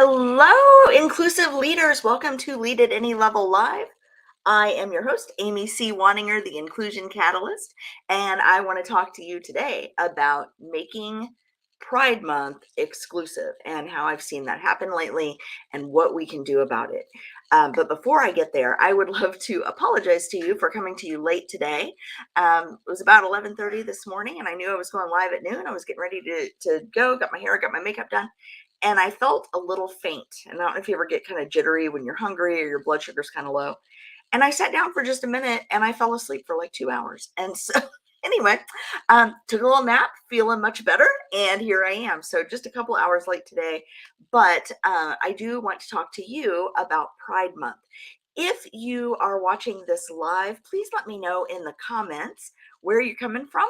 Hello, inclusive leaders. Welcome to Lead at Any Level Live. I am your host, Amy C. Wanninger, the Inclusion Catalyst, and I want to talk to you today about making Pride Month exclusive and how I've seen that happen lately and what we can do about it. But before I get there, I would love to apologize to you for coming to you late today. It was about 11:30 this morning, and I knew I was going live at noon. I was getting ready to go, got my hair, got my makeup done, and I felt a little faint. And I don't know if you ever get kind of jittery when you're hungry or your blood sugar's kind of low. And I sat down for just a minute and I fell asleep for like 2 hours. And so, anyway, took a little nap, feeling much better. And here I am. So, just a couple hours late today. But I do want to talk to you about Pride Month. If you are watching this live, please let me know in the comments where you're coming from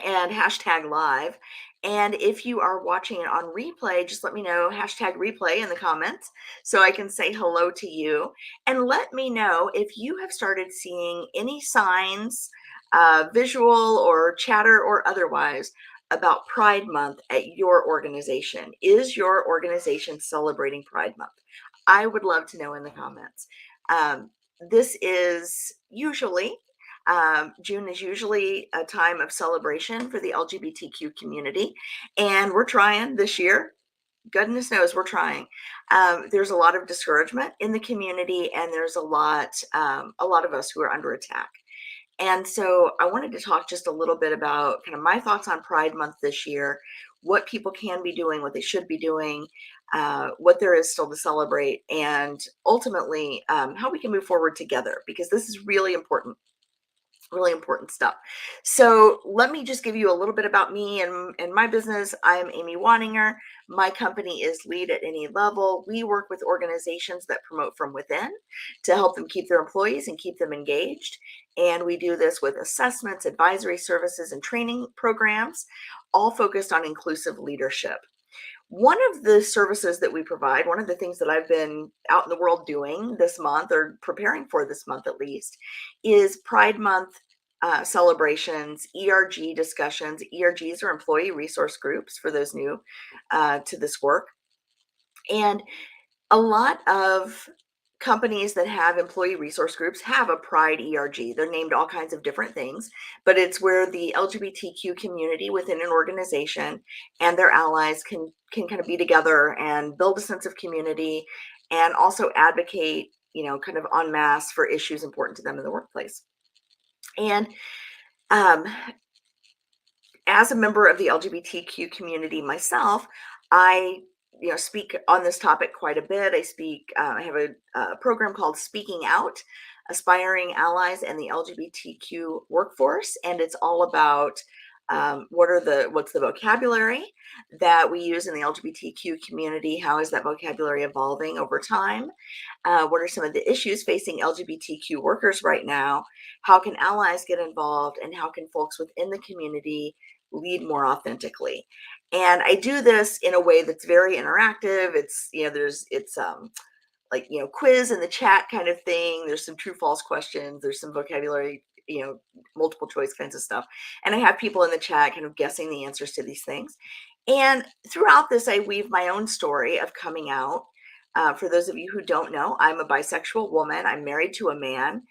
and hashtag live. And if you are watching it on replay, just let me know hashtag replay in the comments so I can say hello to you. And let me know if you have started seeing any signs, visual or chatter or otherwise, about Pride Month at your organization. Is your organization celebrating Pride Month? I would love to know in the comments. This is usually June is usually a time of celebration for the LGBTQ community, and we're trying this year. Goodness knows we're trying. There's a lot of discouragement in the community, and there's a lot of us who are under attack. And so I wanted to talk just a little bit about kind of my thoughts on Pride Month this year, what people can be doing, what they should be doing, what there is still to celebrate, and ultimately how we can move forward together, because this is really important stuff. So let me just give you a little bit about me and my business. I am Amy Wanninger. My company is Lead at Any Level. We work with organizations that promote from within to help them keep their employees and keep them engaged. And we do this with assessments, advisory services, and training programs, all focused on inclusive leadership. One of the services that we provide, one of the things that I've been out in the world doing this month, or preparing for this month at least, is Pride Month celebrations, ERG discussions. ERGs are employee resource groups for those new to this work. And a lot of companies that have employee resource groups have a Pride ERG. They're named all kinds of different things, but it's where the LGBTQ community within an organization and their allies can kind of be together and build a sense of community, and also advocate, kind of en masse for issues important to them in the workplace. And um, as a member of the LGBTQ community myself, I speak on this topic quite a bit. I have a program called Speaking Out, Aspiring Allies and the LGBTQ Workforce, and it's all about what's the vocabulary that we use in the LGBTQ community? How is that vocabulary evolving over time? What are some of the issues facing LGBTQ workers right now? How can allies get involved, and how can folks within the community lead more authentically? And I do this in a way that's very interactive. It's like, quiz in the chat kind of thing. There's some true false questions. There's some vocabulary, multiple choice kinds of stuff. And I have people in the chat kind of guessing the answers to these things. And throughout this, I weave my own story of coming out. For those of you who don't know, I'm a bisexual woman. I'm married to a man,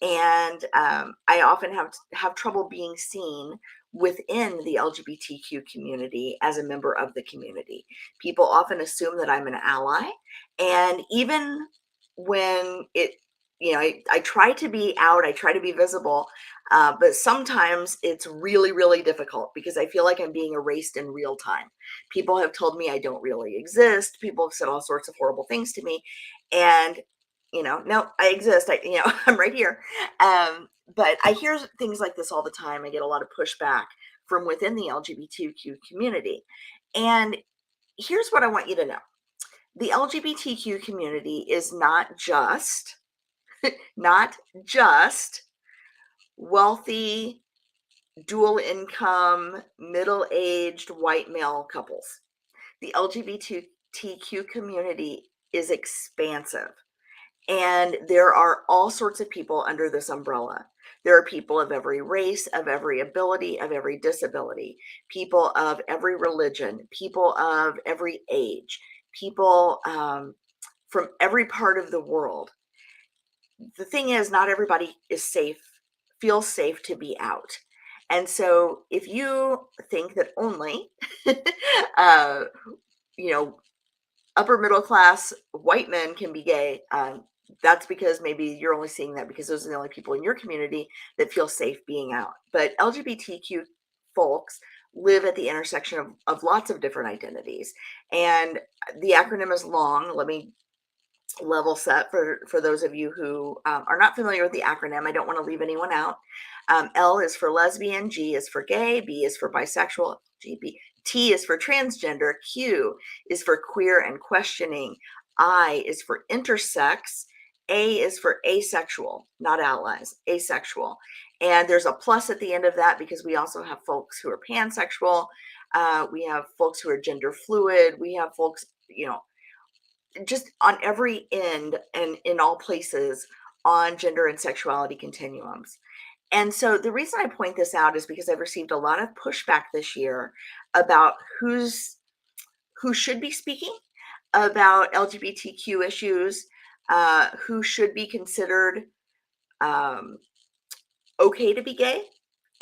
and I often have trouble being seen within the LGBTQ community as a member of the community. People often assume that I'm an ally, and even when I try to be out, I try to be visible, but sometimes it's really, really difficult because I feel like I'm being erased in real time. People have told me I don't really exist. People have said all sorts of horrible things to me, and no, I exist. I'm right here. But I hear things like this all the time. I get a lot of pushback from within the LGBTQ community. And here's what I want you to know. The LGBTQ community is not just wealthy, dual income, middle-aged white male couples. The LGBTQ community is expansive. And there are all sorts of people under this umbrella. There are people of every race, of every ability, of every disability, people of every religion, people of every age, people from every part of the world. The thing is, not everybody is safe, feels safe to be out. And so if you think that only, uh, you know, upper middle class white men can be gay, that's because maybe you're only seeing that because those are the only people in your community that feel safe being out. But LGBTQ folks live at the intersection of lots of different identities. And the acronym is long. Let me level set for those of you who are not familiar with the acronym. I don't want to leave anyone out. L is for lesbian, G is for gay, B is for bisexual, T is for transgender, Q is for queer and questioning, I is for intersex, A is for asexual, not allies, asexual. And there's a plus at the end of that because we also have folks who are pansexual. We have folks who are gender fluid. We have folks, just on every end and in all places on gender and sexuality continuums. And so the reason I point this out is because I've received a lot of pushback this year about who should be speaking about LGBTQ issues, who should be considered um, okay to be gay,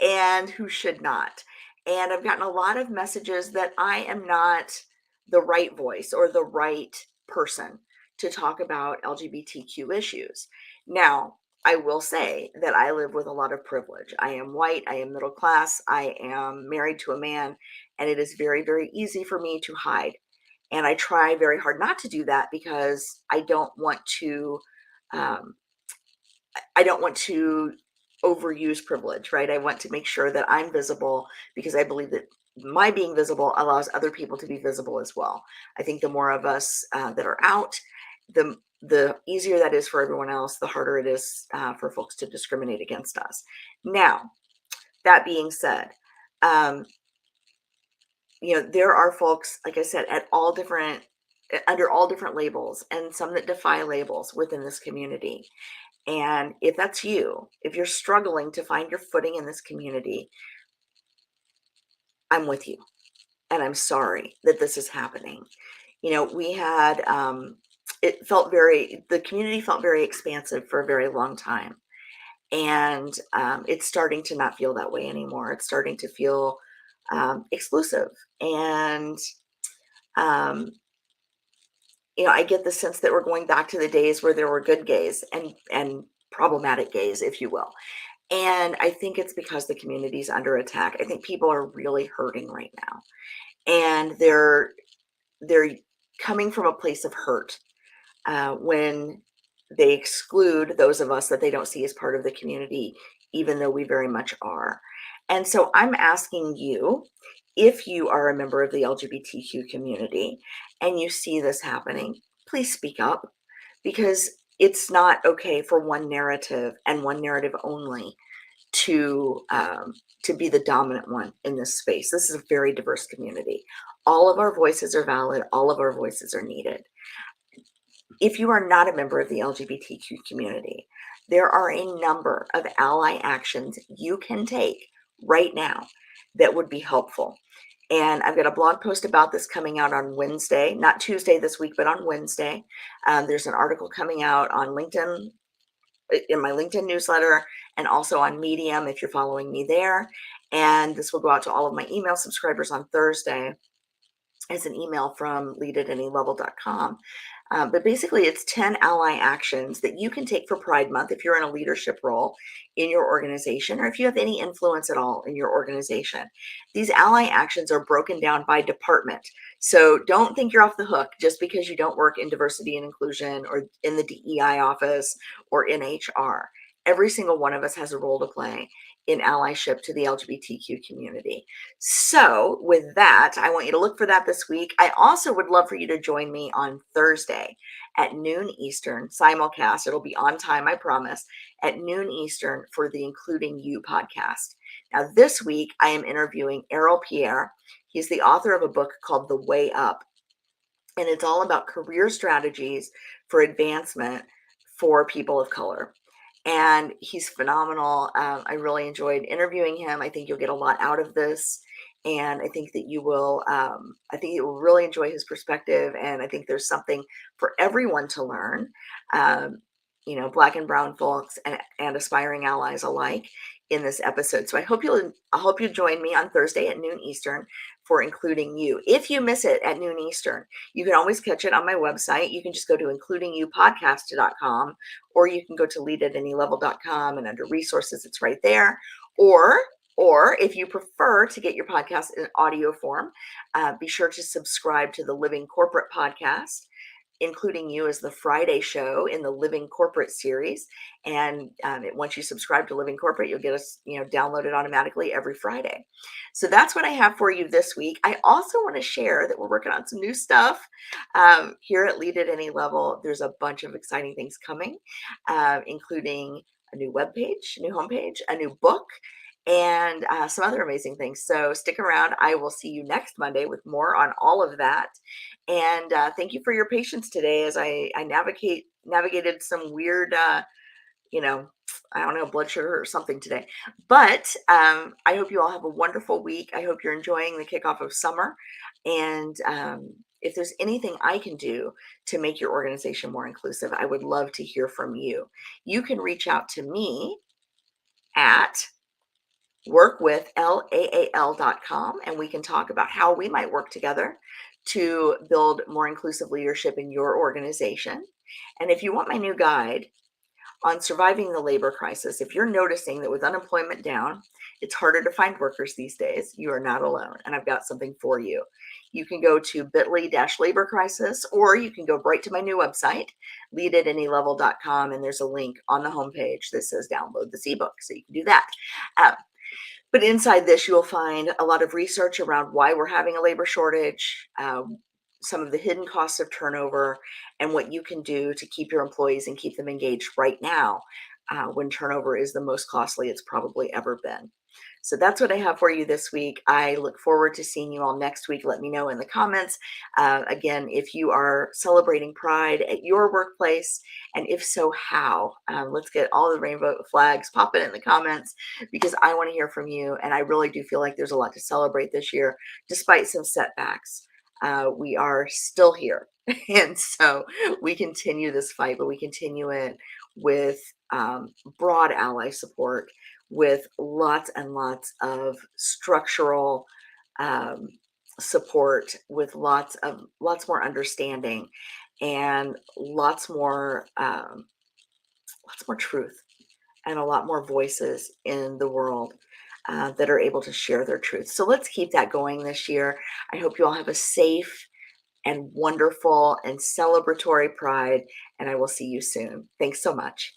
and who should not. And I've gotten a lot of messages that I am not the right voice or the right person to talk about LGBTQ issues. Now, I will say that I live with a lot of privilege. I am white, I am middle class, I am married to a man, and it is very, very easy for me to hide. And I try very hard not to do that because um, I don't want to overuse privilege, right? I want to make sure that I'm visible because I believe that my being visible allows other people to be visible as well. I think the more of us that are out, the easier that is for everyone else, the harder it is for folks to discriminate against us. Now, that being said, um, there are folks, like I said, at all different under all different labels, and some that defy labels within this community. And if that's you, if you're struggling to find your footing in this community, I'm with you. And I'm sorry that this is happening. We had, the community felt very expansive for a very long time. And it's starting to not feel that way anymore. It's starting to feel exclusive. And, um, I get the sense that we're going back to the days where there were good gays and problematic gays, if you will. And I think it's because the community's under attack. I think people are really hurting right now. And they're coming from a place of hurt when they exclude those of us that they don't see as part of the community, even though we very much are. And so I'm asking you, if you are a member of the LGBTQ community and you see this happening, please speak up, because it's not okay for one narrative and one narrative only to be the dominant one in this space. This is a very diverse community. All of our voices are valid. All of our voices are needed. If you are not a member of the LGBTQ community, there are a number of ally actions you can take right now that would be helpful. And I've got a blog post about this coming out on Wednesday, not Tuesday this week, but on Wednesday. There's an article coming out on LinkedIn, in my LinkedIn newsletter, and also on Medium if you're following me there. And this will go out to all of my email subscribers on Thursday as an email from lead@anylevel.com. But basically, it's 10 ally actions that you can take for Pride Month if you're in a leadership role in your organization, or if you have any influence at all in your organization. These ally actions are broken down by department. So don't think you're off the hook just because you don't work in diversity and inclusion or in the DEI office or in HR. Every single one of us has a role to play in allyship to the LGBTQ community. So with that, I want you to look for that this week. I also would love for you to join me on Thursday at noon Eastern, simulcast. It'll be on time, I promise, at noon Eastern for the Including You podcast. Now, this week, I am interviewing Errol Pierre. He's the author of a book called The Way Up, and it's all about career strategies for advancement for people of color. And he's phenomenal. I really enjoyed interviewing him. I think you'll get a lot out of this. and I think that you will. I think you will really enjoy his perspective, and I think there's something for everyone to learn. Um, Black and brown folks and aspiring allies alike in this episode. So I hope you join me on Thursday at noon Eastern for Including You. If you miss it at noon Eastern, you can always catch it on my website. You can just go to includingyoupodcast.com, or you can go to leadatanylevel.com, and under resources, it's right there. Or if you prefer to get your podcast in audio form, be sure to subscribe to the Living Corporate podcast. Including You is the Friday show in the Living Corporate series, and once you subscribe to Living Corporate, you'll get us, downloaded automatically every Friday. So that's what I have for you this week. I also want to share that we're working on some new stuff here at Lead at Any Level. There's a bunch of exciting things coming, including a new webpage, a new homepage, a new book, and some other amazing things. So stick around. I will see you next Monday with more on all of that. And thank you for your patience today as I navigated some weird, you know, I don't know, blood sugar or something today. But I hope you all have a wonderful week. I hope you're enjoying the kickoff of summer. And if there's anything I can do to make your organization more inclusive, I would love to hear from you. You can reach out to me at workwithlaal.com, and we can talk about how we might work together to build more inclusive leadership in your organization. And if you want my new guide on surviving the labor crisis, if you're noticing that with unemployment down, it's harder to find workers these days, you are not alone. And I've got something for you. You can go to bit.ly-labor crisis, or you can go right to my new website, leadatanylevel.com, and there's a link on the homepage that says download this ebook. So you can do that. But inside this, you'll find a lot of research around why we're having a labor shortage, some of the hidden costs of turnover, and what you can do to keep your employees and keep them engaged right now when turnover is the most costly it's probably ever been. So that's what I have for you this week. I look forward to seeing you all next week. Let me know in the comments. Again, if you are celebrating Pride at your workplace, and if so, how? Let's get all the rainbow flags popping in the comments, because I want to hear from you. And I really do feel like there's a lot to celebrate this year, despite some setbacks. We are still here. And so we continue this fight, but we continue it with broad ally support, with lots and lots of structural support, with lots more understanding, and lots more truth, and a lot more voices in the world that are able to share their truth. So let's keep that going this year. I hope you all have a safe and wonderful and celebratory Pride, and I will see you soon. Thanks so much.